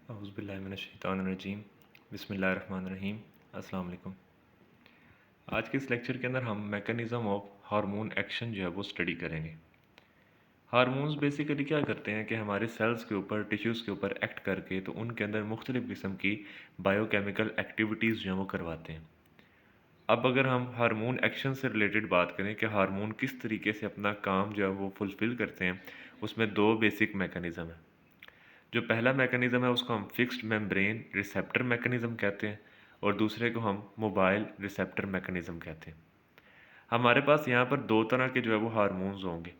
औज़ुबिल्लाहिमिनश्शैतानिर्रजीम बिस्मिल्लाहिर्रहमानिर्रहीम अस्सलाम वालेकुम। आज के इस लेक्चर के अंदर हम मैकेनिज़्म ऑफ हार्मोन एक्शन जो है वो स्टडी करेंगे। हार्मोन्स बेसिकली क्या करते हैं कि हमारे सेल्स के ऊपर, टिश्यूज़ के ऊपर एक्ट करके तो उनके अंदर मुख्तलिफ़ किस्म की बायोकेमिकल एक्टिविटीज़ जो हैं वो करवाते हैं। अब अगर हम हार्मोन एक्शन से रिलेटेड बात करें कि हार्मोन किस तरीके से अपना काम जो है वो फुलफ़िल करते हैं, उसमें 2 बेसिक मैकेनिज़्म हैं। जो पहला मैकेनिज़्म है उसको हम फिक्स्ड मेम्ब्रेन रिसेप्टर मैकेनिज़्म कहते हैं और दूसरे को हम मोबाइल रिसेप्टर मैकेनिज़्म कहते हैं। हमारे पास यहाँ पर 2 तरह के जो है वो हार्मोन्स होंगे।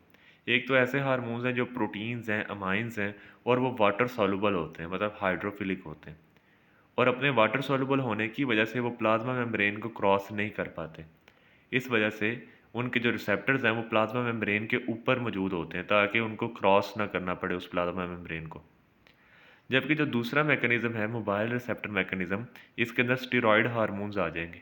एक तो ऐसे हार्मोन्स हैं जो प्रोटीन्स हैं, अमाइन्स हैं और वो वाटर सॉल्युबल होते हैं, मतलब हाइड्रोफिलिक होते हैं। और अपने वाटर सॉल्युबल होने की वजह से वो प्लाज़्मा मेम्ब्रेन को क्रॉस नहीं कर पाते। इस वजह से उनके जो रिसेप्टर्स हैं वो प्लाज़्मा मेम्ब्रेन के ऊपर मौजूद होते हैं ताकि उनको क्रॉस ना करना पड़े उस प्लाज़्मा मेम्ब्रेन को। जबकि जो दूसरा मैकेनिज़्म है मोबाइल रिसेप्टर मैकेनिज़्म, इसके अंदर स्टेरॉयड हार्मोन्स आ जाएँगे।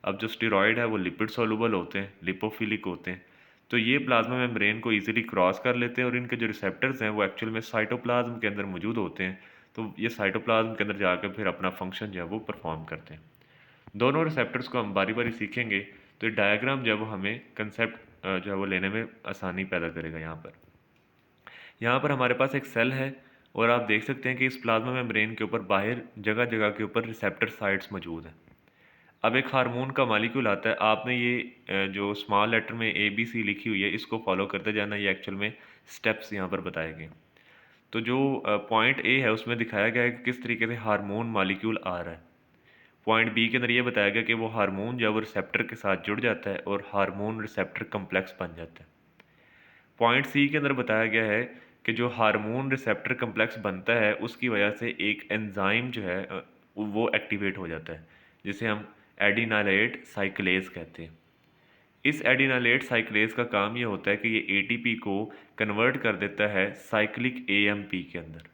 अब जो स्टेरॉयड है वो लिपिड सॉल्युबल होते हैं, लिपोफिलिक होते हैं। तो ये प्लाज़्मा मेम्ब्रेन को ईज़िली क्रॉस कर लेते हैं और इनके जो रिसेप्टर्स हैं वो एक्चुअल में साइटोप्लाज़्म के अंदर मौजूद होते हैं। तो ये साइटोप्लाज़्म के अंदर जाकर फिर अपना फ़ंक्शन जो है वो परफ़ॉर्म करते हैं। दोनों रिसेप्टर्स को हम बारी-बारी सीखेंगे तो ये डायग्राम जो है वो हमें कंसेप्ट जो है वो लेने में आसानी पैदा करेगा यहाँ पर। यहाँ पर हमारे पास एक सेल है और आप देख सकते हैं कि इस प्लाज्मा मेम्ब्रेन के ऊपर बाहर जगह-जगह के ऊपर रिसेप्टर साइट्स मौजूद हैं। अब एक हार्मोन का मॉलिक्यूल आता है, आपने ये जो स्मॉल लेटर में ABC लिखी हुई है, इसको फॉलो करते जाना, ये एक्चुअल में स्टेप्स यहाँ पर बताए गए। तो जो पॉइंट ए है उसमें दिखाया गया है कि किस तरीके से हार्मोन मॉलिक्यूल आ रहा है। पॉइंट बी के अंदर ये बताया गया कि वो हार्मोन जो है वो रिसेप्टर के साथ जुड़ जाता है और हार्मोन रिसेप्टर कम्प्लेक्स बन जाता है। पॉइंट सी के अंदर बताया गया है कि जो हार्मोन रिसेप्टर कम्प्लेक्स बनता है उसकी वजह से एक एंजाइम जो है वो एक्टिवेट हो जाता है जिसे हम एडिनालेट साइक्लेज कहते हैं। इस एडिनालेट साइक्लेज का काम ये होता है कि ये ATP को कन्वर्ट कर देता है साइक्लिक AMP के अंदर।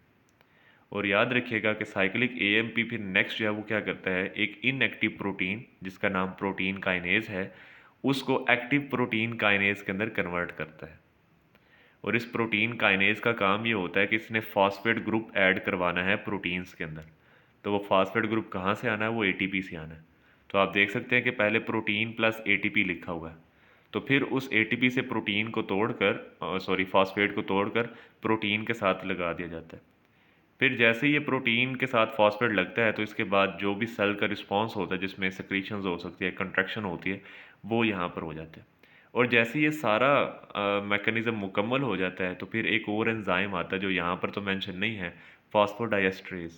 और याद रखिएगा कि साइक्लिक AMP फिर नेक्स्ट जो है वो क्या करता है, एक इनएक्टिव प्रोटीन जिसका नाम प्रोटीन काइनेज है उसको एक्टिव प्रोटीन काइनेज के अंदर कन्वर्ट करता है। और इस प्रोटीन काइनेज का काम ये होता है कि इसने फॉस्फेट ग्रुप ऐड करवाना है प्रोटीन्स के अंदर। तो वो फॉस्फेट ग्रुप कहाँ से आना है, वो ATP से आना है। तो आप देख सकते हैं कि पहले प्रोटीन प्लस ATP लिखा हुआ है, तो फिर उस ATP से प्रोटीन को तोड़कर फॉस्फेट को तोड़कर प्रोटीन के साथ लगा दिया जाता है। फिर जैसे ही ये प्रोटीन के साथ फॉस्फेट लगता है तो इसके बाद जो भी सेल का रिस्पॉन्स होता है जिसमें सेक्रीशंस हो सकती है, कंट्रैक्शन होती है, वो यहाँ पर हो जाता है। और जैसे ये सारा मैकेनिज़्म मुकम्मल हो जाता है तो फिर एक और एंजाइम आता है जो यहाँ पर तो मेंशन नहीं है, फॉस्फोडाइएस्ट्रेज़।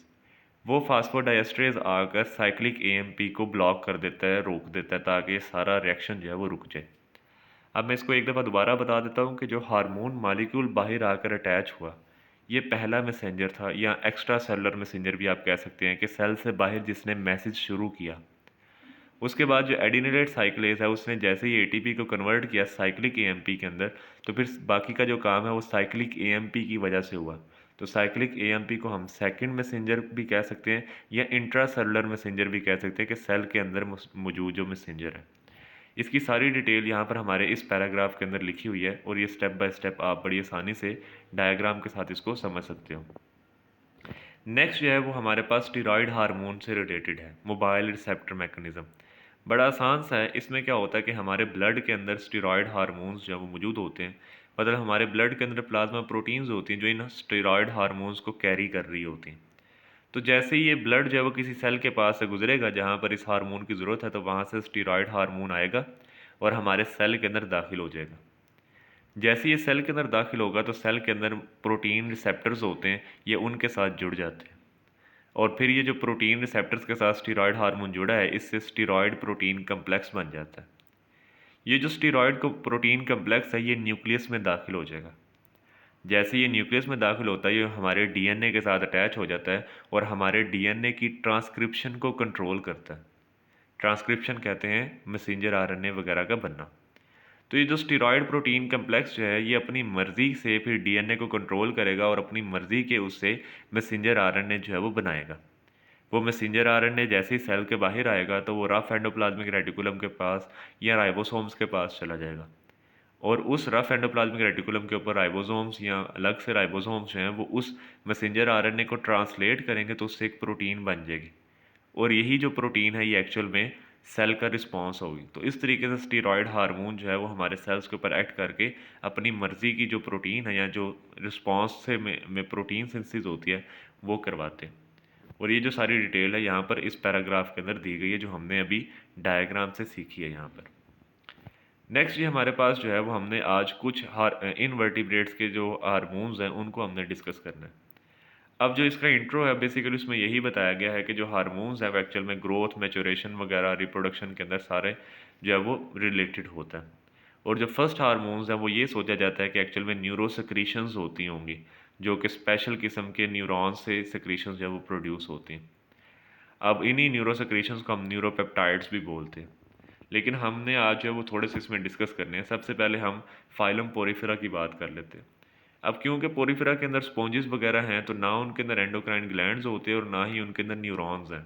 वो फॉस्फोडाइएस्ट्रेज़ आकर साइक्लिक AMP को ब्लॉक कर देता है, रोक देता है ताकि ये सारा रिएक्शन जो है वो रुक जाए। अब मैं इसको एक दफ़ा दोबारा बता देता हूँ कि जो हार्मोन मॉलिक्यूल बाहर आकर अटैच हुआ, ये पहला मैसेंजर था या एक्स्ट्रा सेलुलर मैसेंजर भी आप कह सकते हैं कि सेल से बाहर जिसने मैसेज शुरू किया। उसके बाद जो एडिनिलेट साइक्लेज़ है उसने जैसे ही ATP को कन्वर्ट किया साइक्लिक AMP के अंदर, तो फिर बाकी का जो काम है वो साइक्लिक AMP की वजह से हुआ। तो साइक्लिक AMP को हम सेकंड मैसेंजर भी कह सकते हैं या इंट्रा सेलुलर मैसेंजर भी कह सकते हैं कि सेल के अंदर मौजूद जो मैसेंजर है। इसकी सारी डिटेल यहाँ पर हमारे इस पैराग्राफ के अंदर लिखी हुई है और ये स्टेप बाय स्टेप आप बड़ी आसानी से डायग्राम के साथ इसको समझ सकते हो। नेक्स्ट जो है वो हमारे पास स्टीरॉयड हार्मोन से रिलेटेड है, मोबाइल रिसेप्टर मैकेनिज़्म। बड़ा आसान सा है, इसमें क्या होता है कि हमारे ब्लड के अंदर स्टीरॉयड हार्मोन्स जो है वो मौजूद होते हैं। मतलब हमारे ब्लड के अंदर प्लाज्मा प्रोटीन्स होती हैं जो इन स्टीरॉयड हार्मोन्स को कैरी कर रही होती हैं। तो जैसे ही ये ब्लड जो है वो किसी सेल के पास से गुजरेगा जहाँ पर इस हार्मोन की ज़रूरत है तो वहाँ से स्टीरॉयड हार्मोन आएगा और हमारे सेल के अंदर दाखिल हो जाएगा। जैसे ये सेल के अंदर दाखिल होगा तो सेल के अंदर प्रोटीन रिसेप्टर्स होते हैं, ये उनके साथ जुड़ जाते हैं और फिर ये जो प्रोटीन रिसेप्टर्स के साथ स्टीरॉयड हार्मोन जुड़ा है इससे स्टीरॉयड प्रोटीन कम्प्लेक्स बन जाता है। ये जो स्टीरॉयड को प्रोटीन कम्प्लेक्स है ये न्यूक्लियस में दाखिल हो जाएगा। जैसे ये न्यूक्लियस में दाखिल होता है ये हमारे DNA के साथ अटैच हो जाता है और हमारे DNA की ट्रांसक्रिप्शन को कंट्रोल करता है। ट्रांसक्रिप्शन कहते हैं मैसेंजर RNA वगैरह का बनना। तो ये जो स्टीरॉयड प्रोटीन कम्प्लेक्स जो है ये अपनी मर्ज़ी से फिर DNA को कंट्रोल करेगा और अपनी मर्ज़ी के उससे मैसेंजर RNA जो है वो बनाएगा। वो मैसेंजर RNA जैसे ही सेल के बाहर आएगा तो वो रफ एंडोप्लाज्मिक रेटिकुलम के पास या राइबोसोम्स के पास चला जाएगा और उस रफ एंडोप्लाज्मिक रेटिकुलम के ऊपर राइबोसोम्स या अलग से राइबोसोम्स जो हैं वो उस मैसेंजर आरएनए को ट्रांसलेट करेंगे तो उससे एक प्रोटीन बन जाएगी, और यही जो प्रोटीन है ये एक्चुअल में सेल का रिस्पांस होगी। तो इस तरीके से स्टीरॉयड हार्मोन जो है वो हमारे सेल्स के ऊपर एक्ट करके अपनी मर्ज़ी की जो प्रोटीन है या जो रिस्पांस से में प्रोटीन सिंथेसिस होती है वो करवाते हैं। और ये जो सारी डिटेल है यहाँ पर इस पैराग्राफ के अंदर दी गई है जो हमने अभी डायग्राम से सीखी है यहाँ पर। नेक्स्ट ये हमारे पास जो है वो हमने आज कुछ इनवर्टिब्रेट्स के जो हार्मोन्स हैं उनको हमने डिस्कस करना है। अब जो इसका इंट्रो है बेसिकली उसमें यही बताया गया है कि जो हार्मोन्स हैं वो एक्चुअल में ग्रोथ, मैच्योरेशन वगैरह, रिप्रोडक्शन के अंदर सारे जो है वो रिलेटेड होता है। और जो फर्स्ट हार्मोन्स हैं वो ये सोचा जाता है कि एक्चुअल में न्यूरोसेक्रीशंस होती होंगी, जो कि स्पेशल किस्म के न्यूरॉन्स से सेक्रीशंस जो है वो प्रोड्यूस होती हैं। अब इन्हीं न्यूरोसेक्रीशंस को हम न्यूरोपेप्टाइड्स भी बोलते हैं। लेकिन हमने आज जो है वो थोड़े से इसमें डिस्कस करने हैं। सबसे पहले हम फाइलम पोरिफेरा की बात कर लेते हैं। अब क्योंकि पोरिफेरा के अंदर स्पॉन्जेस वगैरह हैं तो ना उनके अंदर एंडोक्राइन ग्लैंड्स होते हैं और ना ही उनके अंदर न्यूरॉन्स हैं।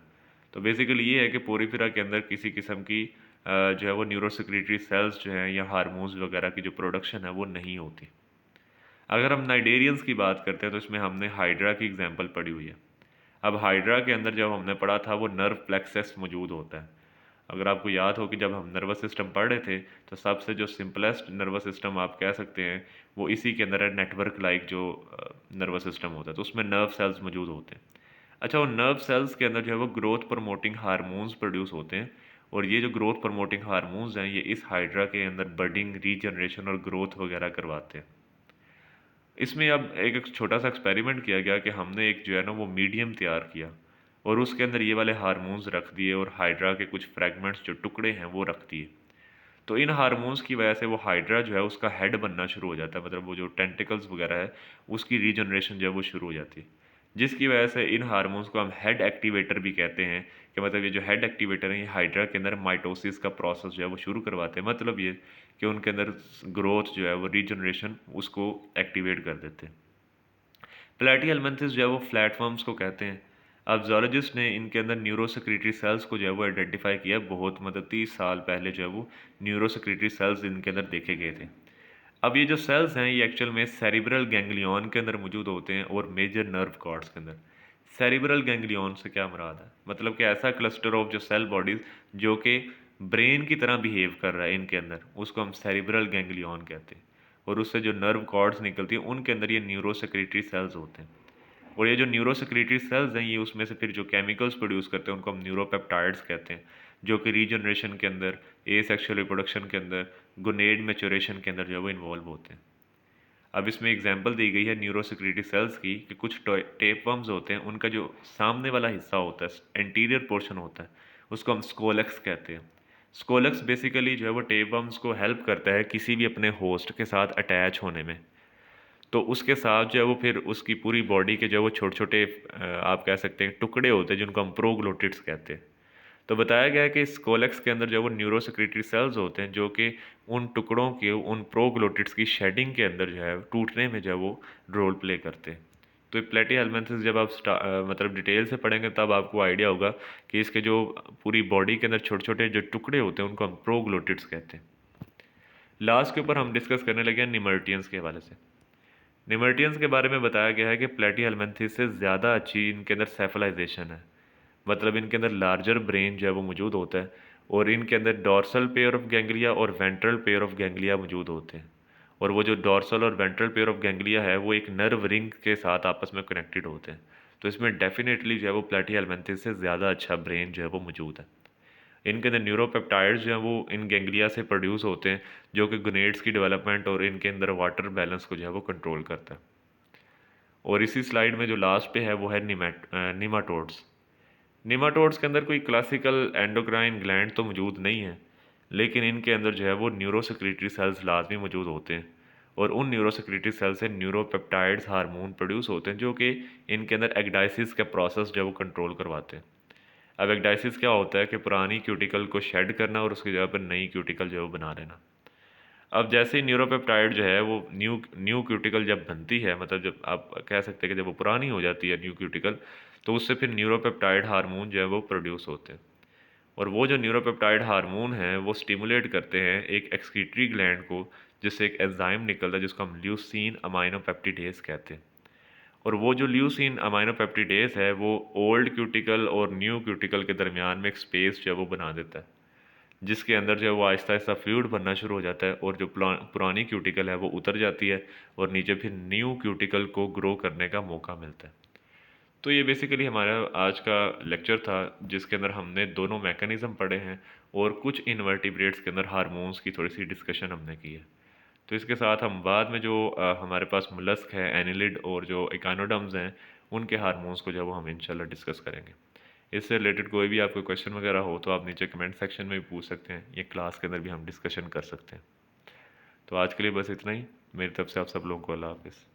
तो बेसिकली ये है कि पोरिफेरा के अंदर किसी किस्म की जो है वो न्यूरोसेक्रेटरी सेल्स जो हैं या हार्मोन्स वगैरह की जो प्रोडक्शन है वो नहीं होती। अगर हम नाइडेरियंस की बात करते हैं तो इसमें हमने हाइड्रा की एग्जांपल पढ़ी हुई है। अब हाइड्रा के अंदर जब हमने पढ़ा था वो नर्व प्लेक्सस मौजूद होता है। अगर आपको याद हो कि जब हम नर्वस सिस्टम पढ़ रहे थे तो सबसे जो सिंपलेस्ट नर्वस सिस्टम आप कह सकते हैं वो इसी के अंदर है, नेटवर्क लाइक जो नर्वस सिस्टम होता है, तो उसमें नर्व सेल्स मौजूद होते हैं। अच्छा, वो नर्व सेल्स के अंदर जो है वो ग्रोथ प्रमोटिंग हार्मोन्स प्रोड्यूस होते हैं, और ये जो ग्रोथ प्रमोटिंग हार्मोन्स हैं ये इस हाइड्रा के अंदर बडिंग, रीजनरेशन और ग्रोथ वगैरह करवाते हैं। इसमें अब एक छोटा सा एक्सपेरिमेंट किया गया कि हमने एक जो है ना वो मीडियम तैयार किया और उसके अंदर ये वाले हार्मोन्स रख दिए और हाइड्रा के कुछ फ्रैगमेंट्स जो टुकड़े हैं वो रख दिए। तो इन हार्मोन्स की वजह से वो हाइड्रा जो है उसका हेड बनना शुरू हो जाता है, मतलब वो जो टेंटिकल्स वगैरह है उसकी रीजनरेशन जो है वो शुरू हो जाती है। जिसकी वजह से इन हार्मोन्स को हम हेड एक्टिवेटर भी कहते हैं, कि मतलब ये जो हेड एक्टिवेटर है ये हाइड्रा के अंदर माइटोसिस का प्रोसेस जो है वो शुरू करवाते हैं। मतलब ये कि उनके अंदर ग्रोथ जो है वो रीजनरेशन उसको एक्टिवेट कर देते हैं। प्लेटी हेलमिंथेस जो है वो प्लेटफॉर्म्स को कहते हैं। अब जोलॉजिस्ट ने इनके अंदर न्यूरोसेक्रेटरी सेल्स को जो है वो आइडेंटिफाई किया, बहुत मतलब 30 साल पहले जो है वो न्यूरोसेक्रेटरी सेल्स इनके अंदर देखे गए थे। अब ये जो सेल्स हैं ये एक्चुअल में सेरिब्रल गैंग्लियन के अंदर मौजूद होते हैं और मेजर नर्व कॉर्ड्स के अंदर। सेरिब्रल गैंग्लियन से क्या मुराद है, मतलब कि ऐसा क्लस्टर ऑफ जो सेल बॉडीज जो कि ब्रेन की तरह बिहेव कर रहा है इनके अंदर, उसको हम सेरिब्रल गैंग्लियन कहते हैं। और उससे जो नर्व कॉर्ड्स निकलती हैं उनके अंदर ये न्यूरोसेक्रेटरी सेल्स होते हैं। और ये जो न्यूरोसेक्रेटरी सेल्स हैं ये उसमें से फिर जो केमिकल्स प्रोड्यूस करते हैं उनको हम न्यूरोपेप्टाइड्स कहते हैं, जो कि रीजनरेशन के अंदर, ए सेक्शुअल रिप्रोडक्शन के अंदर, गोनेड मैच्योरेशन के अंदर जो है वो इन्वॉल्व होते हैं। अब इसमें एग्जांपल दी गई है न्यूरोसेक्रेटरी सेल्स की कि कुछ टेपवर्म्स होते हैं, उनका जो सामने वाला हिस्सा होता है, एंटीरियर पोर्शन होता है, उसको हम स्कोलेक्स कहते हैं। स्कोलेक्स बेसिकली जो है वो टेपवर्म्स को हेल्प करता है किसी भी अपने होस्ट के साथ अटैच होने में। तो उसके साथ जो है वो फिर उसकी पूरी बॉडी के जो है वो छोटे-छोटे आप कह सकते हैं टुकड़े होते हैं जिनको हम प्रोग्लोटिड्स कहते हैं। तो बताया गया है कि इस कोलेक्स के अंदर जो है वो न्यूरोसेक्रेटरी सेल्स होते हैं जो कि उन टुकड़ों के, उन प्रोग्लोटिड्स की शेडिंग के अंदर जो है टूटने में जो है वो रोल प्ले करते हैं। तो प्लेटी हेलमिंथेस जब आप मतलब डिटेल से पढ़ेंगे तब आपको आइडिया होगा कि इसके जो पूरी बॉडी के अंदर छोटे-छोटे जो टुकड़े होते हैं उनको हम प्रोग्लोटिड्स कहते हैं। लास्ट के ऊपर हम डिस्कस करने लगे हैं निमर्टियंस के हवाले से। निमर्टियंस के बारे में बताया गया है कि प्लेटी हेलमिंथेस से ज़्यादा अच्छी इनके अंदर सेफलाइजेशन है, मतलब इनके अंदर लार्जर ब्रेन जो है वो मौजूद होता है, और इनके अंदर डॉर्सल पेयर ऑफ गैंग्लिया और वेंट्रल पेयर ऑफ गैंग्लिया मौजूद होते हैं। और वो जो डॉर्सल और वेंट्रल पेयर ऑफ गैंग्लिया है वो एक नर्व रिंग के साथ आपस में कनेक्टेड होते हैं। तो इसमें डेफिनेटली जो है वो प्लेटी हेलमिंथेस से ज़्यादा अच्छा ब्रेन जो है वो मौजूद है। इनके अंदर न्यूरोपेप्टाइड्स जो हैं वो इन गैंग्लिया से प्रोड्यूस होते हैं, जो कि गोनेड्स की डेवलपमेंट और इनके अंदर वाटर बैलेंस को जो है वो कंट्रोल करता है। और इसी स्लाइड में जो लास्ट पे है वो है निमाटोड्स। निमाटोड्स के अंदर कोई क्लासिकल एंडोक्राइन ग्लैंड तो मौजूद नहीं है, लेकिन इनके अंदर जो है वो न्यूरोसेक्रेटरी सेल्स लाजमी मौजूद होते हैं, और उन न्यूरोसेक्रेटरी सेल से न्यूरोपेप्टाइड्स हार्मोन प्रोड्यूस होते हैं जो कि इनके अंदर एग्डाइसिस का प्रोसेस जो है वो कंट्रोल करवाते हैं। अब एग्डाइसिस क्या होता है कि पुरानी क्यूटिकल को शेड करना और उसकी जगह पर नई क्यूटिकल जो है वो बना लेना। अब जैसे ही न्यूरोपेप्टाइड जो है वो न्यू न्यू क्यूटिकल जब बनती है, मतलब जब आप कह सकते हैं कि जब वो पुरानी हो जाती है न्यू क्यूटिकल, तो उससे फिर न्यूरोपेप्टाइड हार्मोन जो है वो प्रोड्यूस होते हैं। और वो जो न्यूरोपेप्टाइड हार्मोन हैं वो स्टिमुलेट करते हैं एक एक्सक्रीटरी ग्लैंड को, जिससे एक एंजाइम निकलता है जिसको हम ल्यूसीन अमाइनोपेप्टिडेज कहते हैं। और वो जो ल्यूसीन अमाइनोपेप्टिडेज है वो ओल्ड क्यूटिकल और न्यू क्यूटिकल के दरमियान में एक स्पेस जो है वो बना देता है, जिसके अंदर जो है वो आहिस्ता आहिस्ता फ्लूइड बनना शुरू हो जाता है और जो पुरानी क्यूटिकल है वो उतर जाती है और नीचे फिर न्यू क्यूटिकल को ग्रो करने का मौका मिलता है। तो ये बेसिकली हमारा आज का लेक्चर था, जिसके अंदर हमने दोनों मैकेनिज़्म पढ़े हैं और कुछ इनवर्टिब्रेट्स के अंदर हार्मोन्स की थोड़ी सी डिस्कशन हमने की है। तो इसके साथ हम बाद में जो हमारे पास मोलस्क है, एनिलिड और जो इकानोडर्म्स हैं, उनके हार्मोन्स को जो है वो हम इंशाल्लाह डिस्कस करेंगे। इससे रिलेटेड कोई भी आपको क्वेश्चन वगैरह हो तो आप नीचे कमेंट सेक्शन में भी पूछ सकते हैं, ये क्लास के अंदर भी हम डिस्कशन कर सकते हैं। तो आज के लिए बस इतना ही। मेरी तरफ से आप सब लोगों को अल्लाह हाफ़िज़।